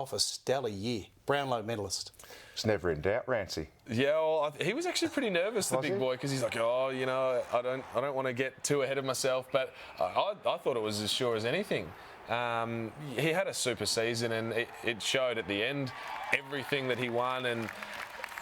off a stellar year. Brownlow medalist. It's never in doubt, Rancy. Yeah, well, he was actually pretty nervous, the big boy, because he's like, oh, you know, I don't want to get too ahead of myself, but I thought it was as sure as anything. He had a super season, and it showed at the end everything that he won, and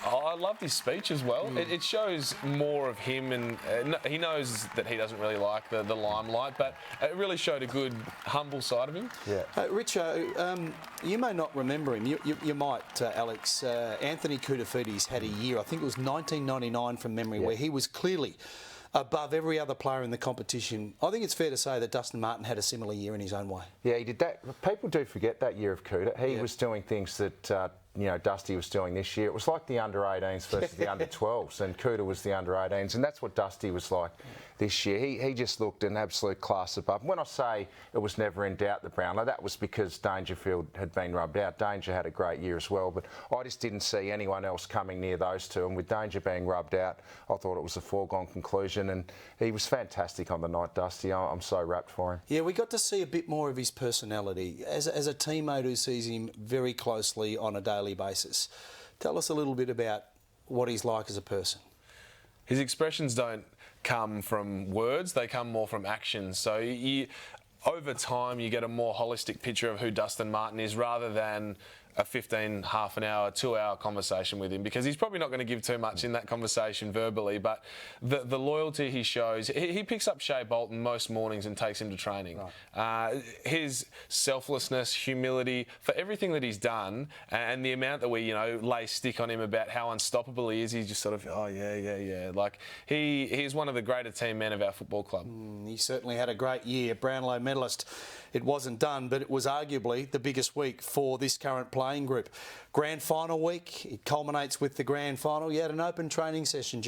I loved his speech as well. It shows more of him, and he knows that he doesn't really like the limelight, but it really showed a good, humble side of him. Yeah. Richo, you may not remember him. You might, Alex. Anthony Koutoufides had a year, I think it was 1999 from memory, where he was clearly above every other player in the competition. I think it's fair to say that Dustin Martin had a similar year in his own way. Yeah, he did that. People do forget that year of Cooter. He was doing things that Dusty was doing this year. It was like the under-18s versus the under-12s, and Cooter was the under-18s, and that's what Dusty was like this year. He just looked an absolute class above. When I say it was never in doubt, the Brownlow, that was because Dangerfield had been rubbed out. Danger had a great year as well, but I just didn't see anyone else coming near those two, and with Danger being rubbed out, I thought it was a foregone conclusion, and he was fantastic on the night, Dusty. I'm so rapt for him. Yeah, we got to see a bit more of his personality as a teammate who sees him very closely on a daily basis. Tell us a little bit about what he's like as a person. His expressions don't come from words, they come more from actions. So over time, you get a more holistic picture of who Dustin Martin is, rather than a 15, half an hour, 2 hour conversation with him, because he's probably not going to give too much in that conversation verbally, but the loyalty he shows, he picks up Shea Bolton most mornings and takes him to training. Right. His selflessness, humility, for everything that he's done, and the amount that we, lay stick on him about how unstoppable he is, he's just sort of, oh, yeah. Like, he's one of the greater team men of our football club. He certainly had a great year, Brownlow medalist. It wasn't done, but it was arguably the biggest week for this current playing group. Grand final week, it culminates with the grand final. You had an open training session.